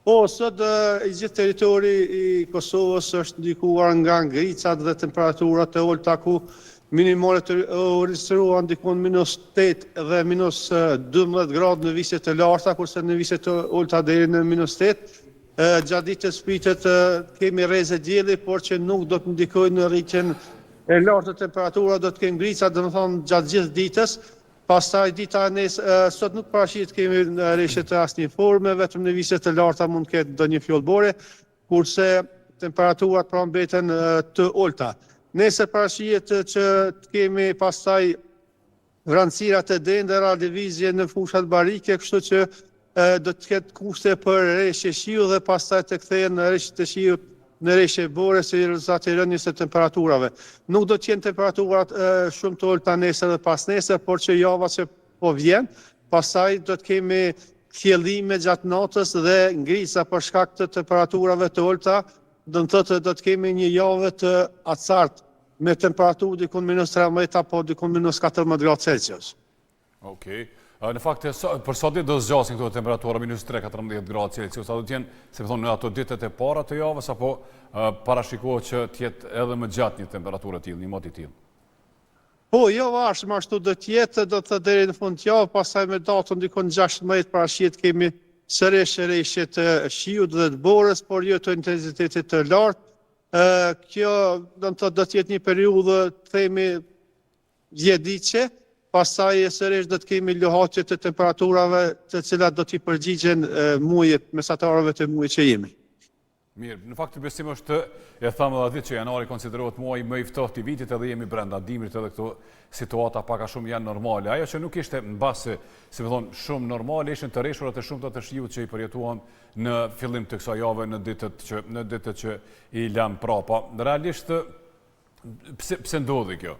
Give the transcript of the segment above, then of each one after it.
Po, sot i gjithë territori i Kosovës është ndikuar nga ngricat dhe temperaturat e ulta ku minimale u regjistruan ndikon -8 dhe -12 gradë në viset e larta, kurse në viset e ulta deri në -8. Gjatë ditës pritet kemi rreze dielli, por që nuk do të ndikojnë në rritjen e lartë të temperaturave, do të kemi ngrica, domethënë gjatë gjithë ditës. Pastaj dita e nesër sot nuk paraqit kemi rreshje të asnjë forme, vetëm në viset e larta mund të ketë ndonjë fjollbore, kurse temperaturat pra mbeten të ulta. Nesër paraqit që të kemi pastaj vranësira të dendera, lëvizje në fushat barike, kështu që do të ketë kushte për rreshje shiu dhe pastaj të kthehen në rreshje të shiut në rreshje bore si rezultat i rënies së temperaturave. Nuk do të jenë temperaturat shumë të ulta nesër dhe pas nesër, por që java që po vjen, pastaj do të kemi kthjellime gjatë natës dhe ngrica për shkak të temperaturave të ulta, do të thotë do të kemi një javë të acartë me temperaturë dikon -13 apo dikon -14 gradë Celsius. Okej. Në fakt, për sot ditë do zgjasin këto temperatura -3-14 gradë Celsius, a do t'jenë, se më thonë, në ato ditët e para të javës, apo parashikohet që t'jetë edhe më gjatë një temperaturë t'ilë, një mot i t'ilë? Po, jo varshëm ashtu do t'jetë, do të deri në fund t'javë, pastaj me datën dikon 16 parashit kemi sërish rreshje të shiut dhe të borës, por jo të intensitetit të lartë. Kjo do të jetë një periudhë, themi, vjedhice. Pastaj sërish do të kemi lohatje të temperaturave të cilat do t'i përgjigjen muajit mesatarëve të muajit që jemi. Mirë, në fakt besim është, e thamë edhe ditë që janari konsiderohet muaji më i ftohtë i vitit edhe jemi brenda dimrit edhe këto situata pak a shumë janë normale. Ajo që nuk ishte mbase, si më thonë, shumë normale, ishin të rreshurat e shumta të shiut që i përjetuam në fillim të kësaj jave në ditët që i lam prapa. Realisht pse ndodhi kjo?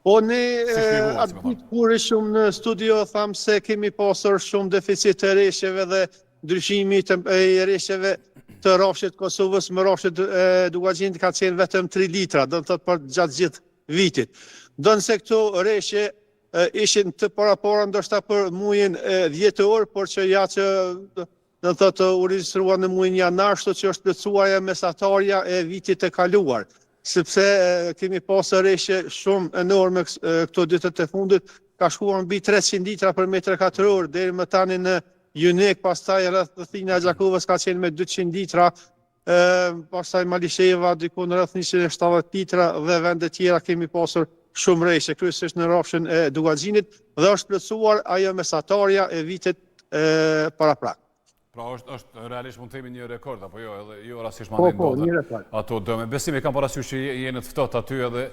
Po ne atë ditë kur ishim në studio thamë se kemi pasur shumë deficit të rreshjeve dhe ndryshimi i rreshjeve të rrafshit Kosovës më rrafshit Dugagjinit ka qenë vetëm 3 litra, do të thotë për gjatë gjithë vitit. Do nëse këto rreshje ishin të para ndoshta për muajin dhjetor, por që ja që do të thotë u regjistruan në muajin janar, kështu që është plotësuar mesatarja e vitit të kaluar. Sepse kemi pasur rreshje shumë enorme këto ditët e fundit, ka shkuar mbi 300 litra për metër katror, deri më tani në Junek, pastaj rreth Thina e Gjakovës ka qenë me 200 litra, pastaj Malisheva dikon rreth 170 litra dhe vende tjera kemi pasur shumë rreshje, kryesisht në rrafshin e Dugagjinit dhe është plotësuar ajo mesatarja e vitit paraprak. Pra është realisht mund të themi një rekord, apo jo, edhe jo rastisht mandej ndodhen ato dëme. Besimi kam parasysh që jeni të ftohtë aty edhe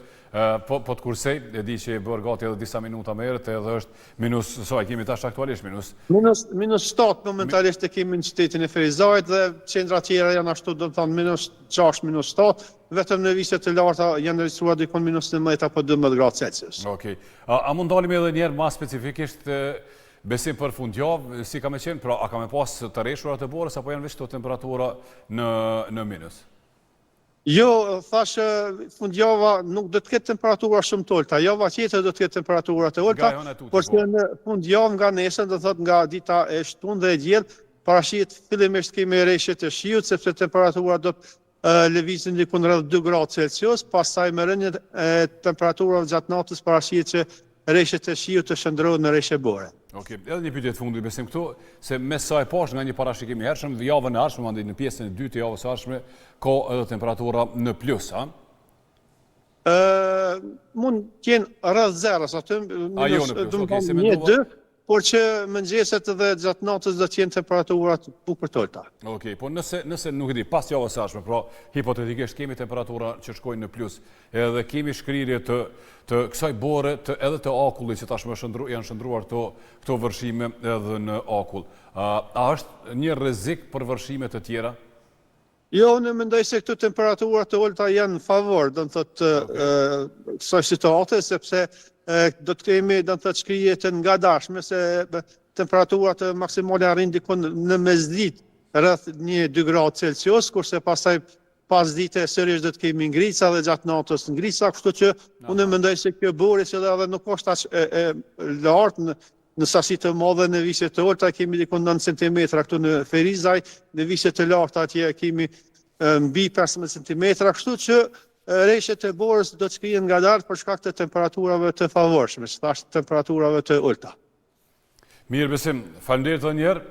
po të kursej, e di që e bërë gati edhe disa minuta më herët, edhe është sa e kemi tash aktualisht -7 momentalisht e kemi në qytetin e Ferizarit dhe qendra tjera janë ashtu, do të thonë -6, -7, vetëm në viset të larta janë regjistruar dikon -19 apo 12 gradë Celsius. Okej. A mund dalim edhe një herë më specifikisht besim për fundjavë, si ka me qenë, pra a ka me pas të rreshurat e borës, apo janë veç këto temperatura në minus? Jo, thash fundjava nuk do të ketë temperatura shumë të ulta, java tjetër do të ketë temperatura të ulta, por që në fundjavë nga nesër, do thotë nga dita e shtunë dhe e diell, parashit fillimisht kemi rreshje të shiut, sepse temperatura do të lëvizin dikun rreth 2 gradë Celsius, pastaj me rënien e temperaturave gjatë natës parashit që rreshjet e shiut të shndrohen në rreshje bore. Okej, edhe një pyetje të fundit besim këtu, se mes sa e pash nga një parashikim i hershëm, javën e ardhshme, mandej në pjesën e dytë të javës së ardhshme, ka edhe temperatura në plus, a? Mund të jenë rreth zeros aty, -1-2, por që mëngjeset dhe gjatë natës do të jenë temperaturat bukur të ulta. Okej, po nëse nuk e di, pas javës së ardhshme, pra hipotetikisht kemi temperatura që shkojnë në plus, edhe kemi shkrirje të kësaj bore edhe të akullit që tashmë janë shndruar këto vërshime edhe në akull. A është një rrezik për vërshime të tjera? Jo, unë mendoj se këto temperaturat të ulta janë në favor, do të thotë kësaj situate, sepse do të kemi, do të thotë, shkrije të ngadashme se temperaturat maksimale arrin dikon në mesditë rreth 1-2 gradë Celsius, kurse pastaj pas dite sërish do të kemi ngrica dhe gjatë natës ngrica, kështu që unë mendoj se kjo borë që edhe nuk është aq e lartë në sasi të madhe në vishje të ulta kemi diku 9 cm këtu në Ferizaj, në vishje të larta atje kemi mbi 15 cm, kështu që rreshtet e borës do të shkrihen ngadalë për shkak të temperaturave të favorshme, thashë temperaturave të ulta. Mirë Besim, faleminderit edhe një herë.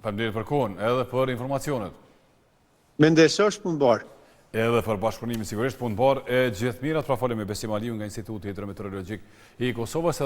Faleminderit për kohën edhe për informacionet. Mendesë është punë barë. Edhe për bashkëpunimin sigurisht punë barë e gjithë mirat, pra falim me Besim Aliu nga Instituti Hidrometeorologjik i Kosovës.